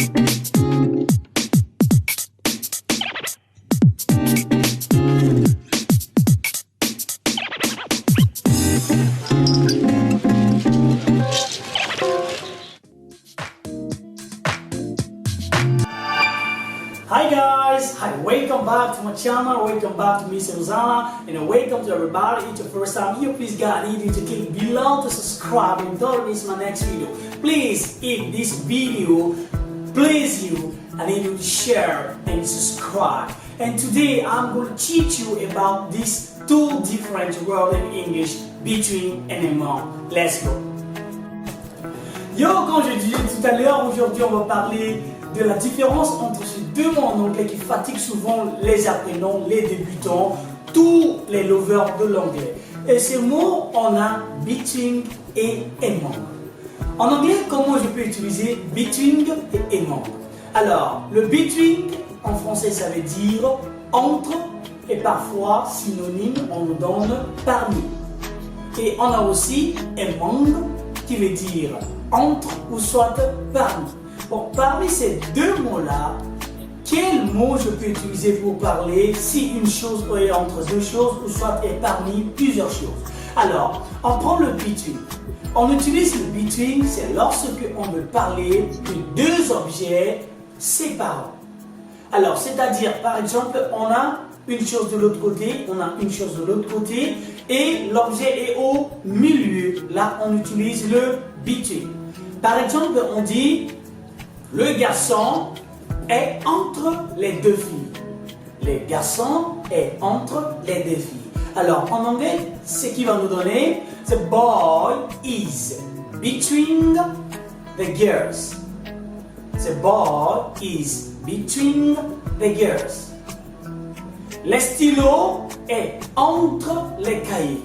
Hi guys, hi, welcome back to my channel, welcome back to Mr. Rosanna, and welcome to everybody. If it's your first time here, please God, I need you to click below to subscribe and don't miss my next video. Please, if this video pleases you, I need you to share and subscribe. And today I'm going to teach you about these two different words in English, between and among. Let's go. Yo, comme je disais tout à l'heure, aujourd'hui on va parler de la différence entre ces deux mots en anglais qui fatiguent souvent les apprenants, les débutants, tous les lovers de l'anglais. Et ces mots, on a between et among. En anglais, comment je peux utiliser between et among? Alors, le between, en français, ça veut dire entre, et parfois, synonyme, on nous donne parmi. Et on a aussi among, qui veut dire entre ou soit parmi. Bon, parmi ces deux mots-là, quel mot je peux utiliser pour parler si une chose est entre deux choses ou soit est parmi plusieurs choses? Alors, on prend le between. On utilise le between, c'est lorsque on veut parler de deux objets séparés. Alors, c'est-à-dire, par exemple, on a une chose de l'autre côté, on a une chose de l'autre côté, et l'objet est au milieu. Là, on utilise le between. Par exemple, on dit le garçon est entre les deux filles. Le garçon est entre les deux filles. Alors, en anglais, ce qui va nous donner, the boy is between the girls. The boy is between the girls. Le stylo est entre les cahiers.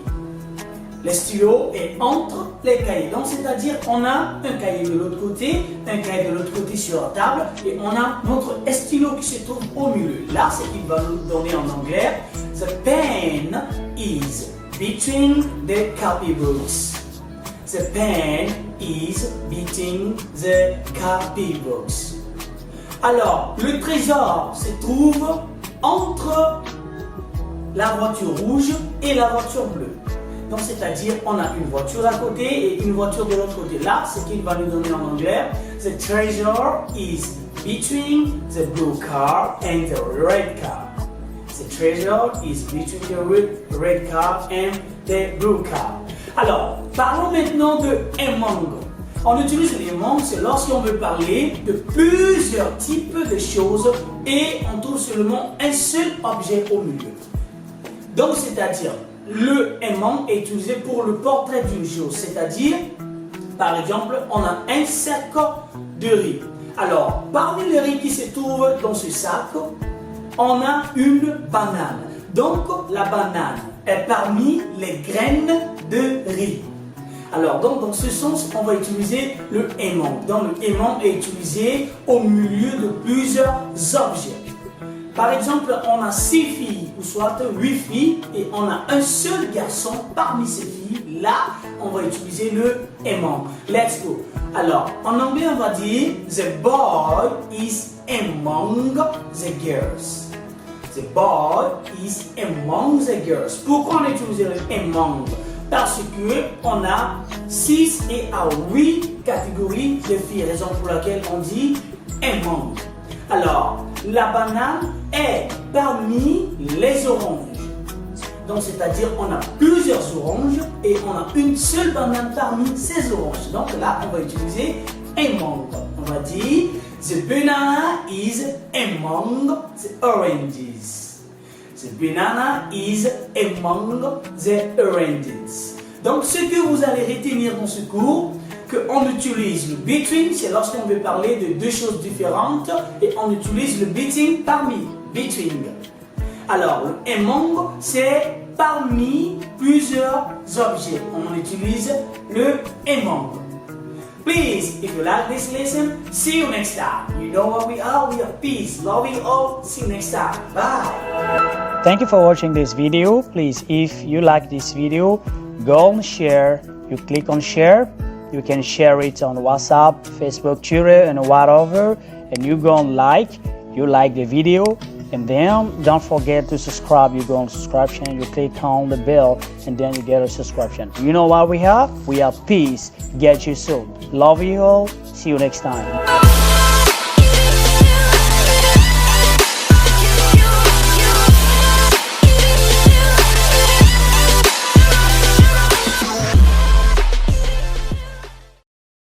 Le stylo est entre les cahiers. Donc, c'est-à-dire qu'on a un cahier de l'autre côté, un cahier de l'autre côté sur la table, et on a notre stylo qui se trouve au milieu. Là, c'est ce qu'il va nous donner en anglais. The pen is between the copybooks. The pen is between the copybooks. Alors, le trésor se trouve entre la voiture rouge et la voiture bleue. Donc, c'est-à-dire, on a une voiture à côté et une voiture de l'autre côté. Là, ce qu'il va nous donner en anglais, the treasure is between the blue car and the red car. The treasure is between the red car and the blue car. Alors, parlons maintenant de among. On utilise les among, c'est lorsqu'on veut parler de plusieurs types de choses et on trouve seulement un seul objet au milieu. Donc, c'est-à-dire, le among est utilisé pour le portrait d'une chose, c'est-à-dire, par exemple, on a un sac de riz. Alors, parmi les riz qui se trouvent dans ce sac, on a une banane. Donc, la banane est parmi les graines de riz. Alors, donc, dans ce sens, on va utiliser le among. Donc, le among est utilisé au milieu de plusieurs objets. Par exemple, on a 6 filles, ou soit 8 filles, et on a un seul garçon parmi ces filles. Là, on va utiliser le among. Let's go. Alors, en anglais, on va dire the boy is among the girls. The boy is among the girls. Pourquoi on utilise le among? Parce que on a 6 et à 8 catégories de filles, raison pour laquelle on dit among. Alors, la banane est parmi les oranges. Donc, c'est-à-dire on a plusieurs oranges et on a une seule banane parmi ces oranges. Donc là, on va utiliser among. On va dire the banana is among the oranges. The banana is among the oranges. Donc, ce que vous allez retenir dans ce cours, qu'on utilise le between, c'est lorsqu'on veut parler de deux choses différentes, et on utilise le between parmi, between. Alors, le among, c'est parmi plusieurs objets. On utilise le among. Please, if you like this lesson, see you next time. You know what we are peace, love you all. See you next time. Bye. Thank you for watching this video. Please, if you like this video, go on share. You click on share You can share it on WhatsApp, Facebook, Twitter, and whatever. And you go and you like the video. And then don't forget to subscribe. You go on subscription, you click on the bell, and then you get a subscription. You know what we have? We have peace. Get you soon. Love you all. See you next time.